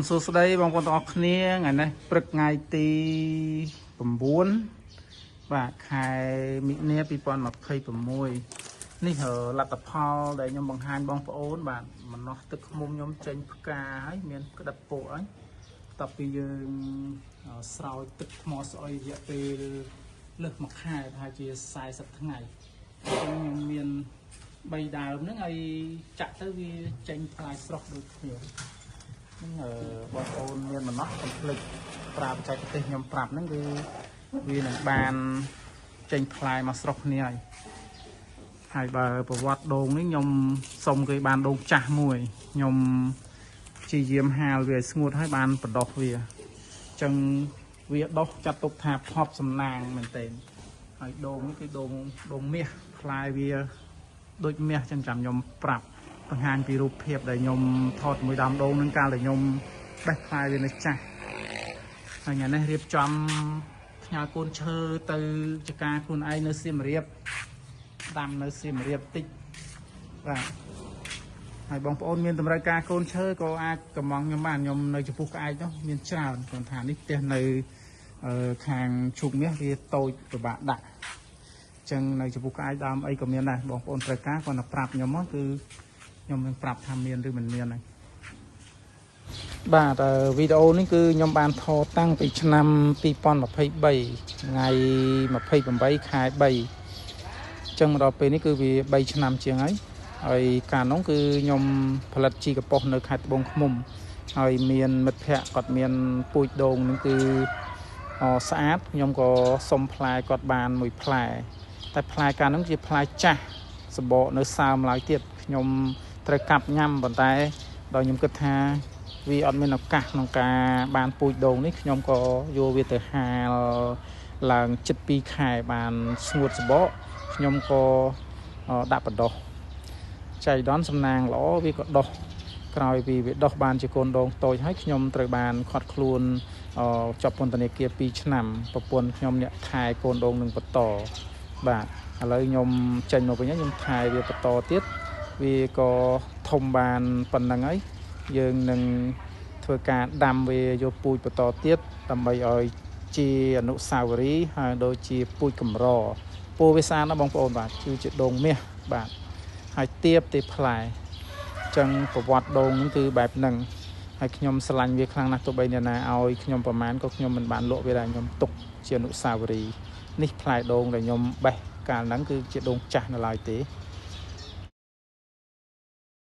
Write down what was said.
សួស្តីបងប្អូនទាំងអស់គ្នាថ្ងៃនេះព្រឹកថ្ងៃទី9បាទខែមិនិនា2026នេះលទ្ធផលដែលខ្ញុំបង្ហាញបងប្អូនបាទម្នាស់ទឹកឃ្មុំខ្ញុំចេញផ្កាហើយមានក្តិតពក់ហើយតទៅពីយើងស្រោចទឹកថ្មស្អុយរយៈពេលលើសមួយខែប្រហែលជា40ថ្ងៃខ្ញុំមាន3ដើមហ្នឹងហើយចាក់ទៅវាចេញផ្លែស្រស់ដូចគ្នាហ្នឹងបងប្អូនមានម្នាស់កុំភ្លេចប្រើបច្ចេកទេសខ្ញុំប្រាប់ហ្នឹងគឺវានឹងបានចេញផ្លែមកស្រស់គ្នាហើយបើប្រវត្តិដូងនេះខ្ញុំសុំគេបានដូងចាស់មួយខ្ញុំព្យាយាមហាលវាឲ្យស្ងួតហើយបានបដោះវាអញ្ចឹងវាដុះចាត់ទុកថាផប់សំណាងមែនទែនហើយដូងនេះគឺដូងមាសផ្លែវាដូចមាសចឹងចាំខ្ញុំប្រាប់បង្ហាញពីរូបភាពដែលខ្ញុំថតមួយដើមដូងនឹងកាលដែលខ្ញុំបេះផ្លែវានៅចាស់ហើយថ្ងៃនេះរៀបចំផ្ញើកូនឈើទៅចការខ្លួនឯងនៅសៀមរាបដាំនៅសៀមរាបតិចបាទហើយបងប្អូនមានតម្រូវការកូនឈើក៏អាចកម្មង់ខ្ញុំបានខ្ញុំនៅចំពោះក្អែកនោះមានច្រើនគ្រាន់ថានេះផ្ទះនៅខាងឈូកមាសវាតូចពិបាកដាក់ចឹងនៅចំពោះក្អែកដើមអីក៏មានដែរបងប្អូនត្រូវការគាត់ទៅប្រាប់ខ្ញុំមកគឺខ្ញុំនឹងប្រាប់ថាមានឬមិនមានហ្នឹងបាទវីដេអូនេះគឺខ្ញុំបានថតតាំងពីឆ្នាំ2023ថ្ងៃ28ខែ3អញ្ចឹងមកដល់ពេលនេះគឺវា3ឆ្នាំជាងហើយកាលនោះគឺខ្ញុំផលិតជីកប៉ុស្នៅខេត្តត្បូងឃ្មុំហើយមានមិត្តភ័ក្តិគាត់មានពូជដូងនឹងគឺស្អាតខ្ញុំក៏សុំផ្លែគាត់បានមួយផ្លែតែផ្លែកាលនោះជាផ្លែចាស់សបកនៅសើមឡើយទៀតខ្ញុំត្រូវកាប់ញ៉ាំប៉ុន្តែដល់ខ្ញុំគិតថាវាអត់មានឱកាសក្នុងការបានពូជដូងនេះខ្ញុំក៏យកវាទៅហាលឡើងជិត2ខែបានស្ងួតសបកខ្ញុំក៏ដាក់បដោះចៃដន្យសំណាងល្អវាក៏ដុះក្រោយពីវាដុះបានជាកូនដូងតូចហើយខ្ញុំត្រូវបានខាត់ខ្លួនជាប់ពន្ធនាគារ2ឆ្នាំប្រពន្ធខ្ញុំអ្នកថែកូនដូងនឹងបន្តបាទឥឡូវខ្ញុំចេញមកវិញខ្ញុំថែវាបន្តទៀតវាក៏ធំបានប៉ុណ្្នឹងហើយយើងនឹងធ្វើការដាំវាយកពូជបន្តទៀតដើម្បីឲ្យជាអនុស្សាវរីយ៍ហើយដូចជាពូជកម្រពូវាស្អាតណាស់បងប្អូនបាទគឺជាដូងមាសបាទហើយទៀបទេផ្លែអញ្ចឹងប្រវត្តិដូងនេះគឺបែបហ្នឹងហើយខ្ញុំស្រឡាញ់វាខ្លាំងណាស់ទោះបីអ្នកណាឲ្យខ្ញុំប្រមាណក៏ខ្ញុំមិនបានលក់វាដែរខ្ញុំទុកជាអនុស្សាវរីយ៍នេះផ្លែដូងដែលខ្ញុំបេះកាលហ្នឹងគឺជាដូងចាស់នៅឡើយទេ